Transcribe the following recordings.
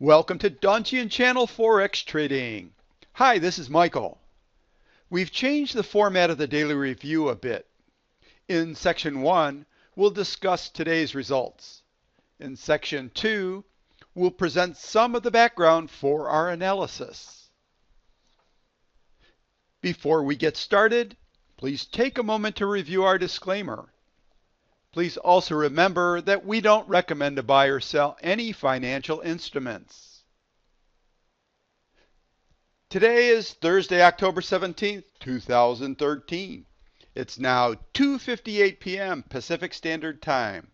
Welcome to Donchian Channel Forex Trading. Hi, this is Michael. We've changed the format of the daily review a bit. In Section 1, we'll discuss today's results. In Section 2, we'll present some of the background for our analysis. Before we get started, please take a moment to review our disclaimer. Please also remember that we don't recommend to buy or sell any financial instruments. Today is Thursday, October 17th, 2013. It's now 2:58 p.m. Pacific Standard Time.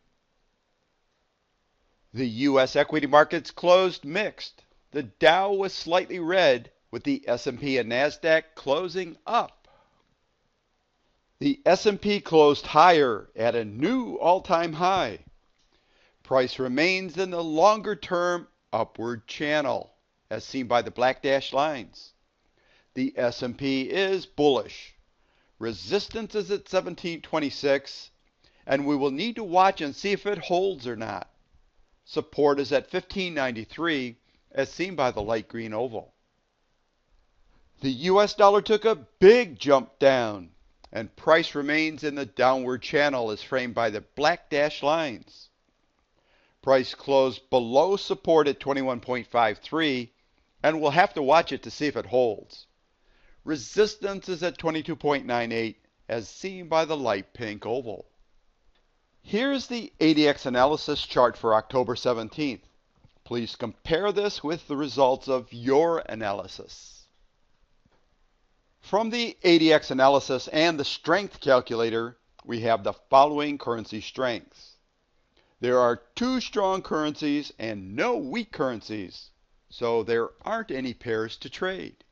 The U.S. equity markets closed mixed. The Dow was slightly red, with the S&P and NASDAQ closing up. The S&P closed higher at a new all-time high. Price remains in the longer-term upward channel, as seen by the black dashed lines. The S&P is bullish. Resistance is at 1726, and we will need to watch and see if it holds or not. Support is at 1593, as seen by the light green oval. The US dollar took a big jump down, and price remains in the downward channel as framed by the black dashed lines. Price closed below support at 21.53, and we'll have to watch it to see if it holds. Resistance is at 22.98, as seen by the light pink oval. Here's the ADX analysis chart for October 17th. Please compare this with the results of your analysis. From the ADX analysis and the strength calculator, we have the following currency strengths. There are 2 strong currencies and no weak currencies, so there aren't any pairs to trade.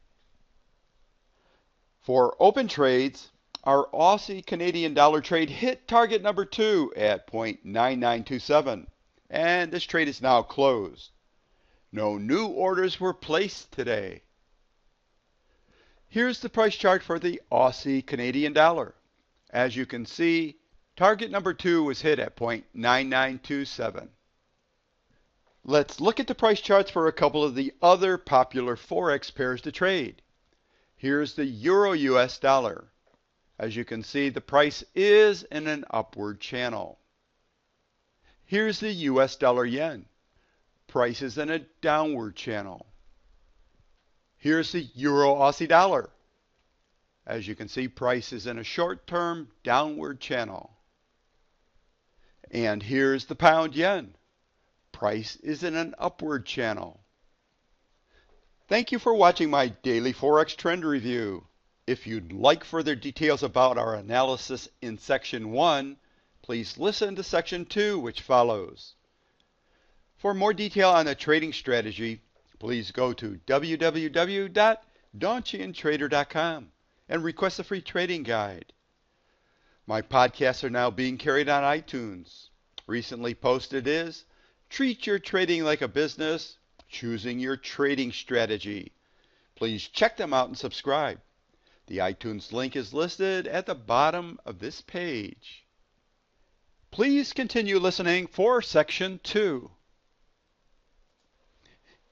For open trades, our Aussie Canadian dollar trade hit target number 2 at 0.9927, and this trade is now closed. No new orders were placed today. Here's the price chart for the Aussie Canadian dollar. As you can see, target number 2 was hit at 0.9927. Let's look at the price charts for a couple of the other popular Forex pairs to trade. Here's the Euro-US dollar. As you can see, the price is in an upward channel. Here's the US dollar yen. Price is in a downward channel. Here's the Euro-Aussie dollar. As you can see, price is in a short-term downward channel. And here's the pound yen. Price is in an upward channel. Thank you for watching my daily Forex trend review. If you'd like further details about our analysis in Section 1, please listen to Section 2, which follows. For more detail on the trading strategy, please go to www.donchiantrader.com and request a free trading guide. My podcasts are now being carried on iTunes. Recently posted is Treat Your Trading Like a Business, Choosing Your Trading Strategy. Please check them out and subscribe. The iTunes link is listed at the bottom of this page. Please continue listening for Section 2.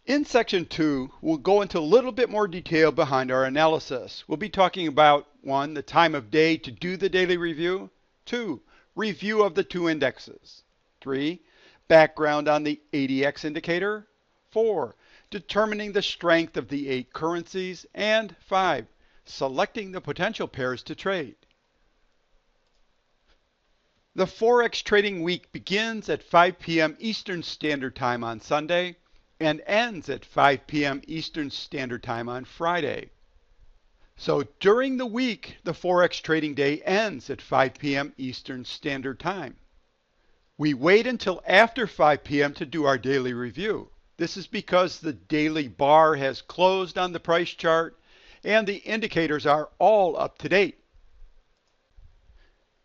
In Section 2, we'll go into a little bit more detail behind our analysis. We'll be talking about 1, the time of day to do the daily review. 2, review of the 2 indexes. 3, background on the ADX indicator. 4, determining the strength of the 8 currencies. And 5, selecting the potential pairs to trade. The Forex trading week begins at 5 p.m. Eastern Standard Time on Sunday and ends at 5 p.m. Eastern Standard Time on Friday. So during the week, the Forex trading day ends at 5 p.m. Eastern Standard Time. We wait until after 5 p.m. to do our daily review. This is because the daily bar has closed on the price chart and the indicators are all up to date.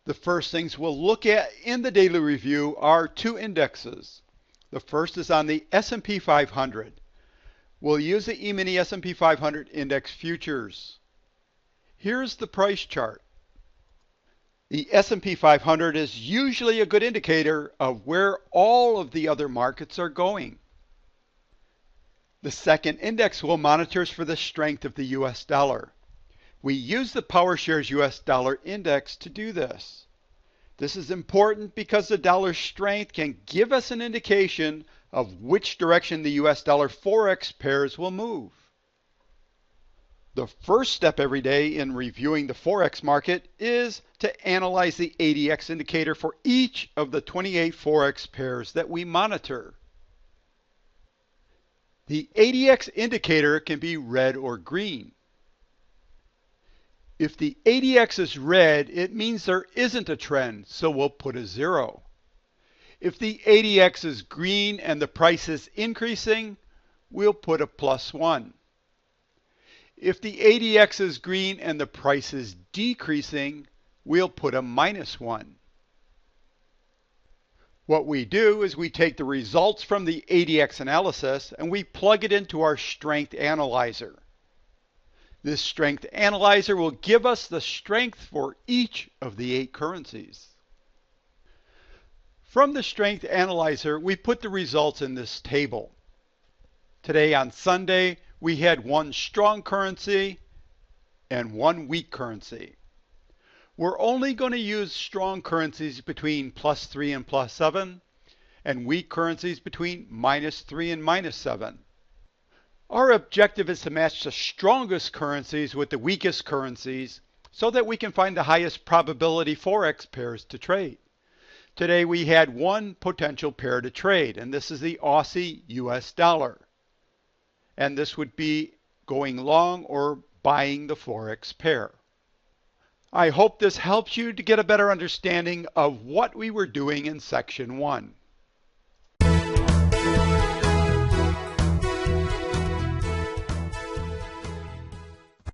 The first things we'll look at in the daily review are 2 indexes. The first is on the S&P 500. We'll use the E-mini S&P 500 index futures. Here's the price chart. The S&P 500 is usually a good indicator of where all of the other markets are going. The second index we'll monitor is for the strength of the US dollar. We use the PowerShares US dollar index to do this. This is important because the dollar's strength can give us an indication of which direction the US dollar Forex pairs will move. The first step every day in reviewing the Forex market is to analyze the ADX indicator for each of the 28 Forex pairs that we monitor. The ADX indicator can be red or green. If the ADX is red, it means there isn't a trend, so we'll put a 0. If the ADX is green and the price is increasing, we'll put a +1. If the ADX is green and the price is decreasing, we'll put a -1. What we do is we take the results from the ADX analysis and we plug it into our strength analyzer. This strength analyzer will give us the strength for each of the 8 currencies. From the strength analyzer, we put the results in this table. Today on Sunday, we had 1 strong currency and 1 weak currency. We're only going to use strong currencies between +3 and +7, and weak currencies between -3 and -7. Our objective is to match the strongest currencies with the weakest currencies so that we can find the highest probability Forex pairs to trade. Today we had 1 potential pair to trade, and this is the Aussie US dollar. And this would be going long or buying the Forex pair. I hope this helps you to get a better understanding of what we were doing in section 1.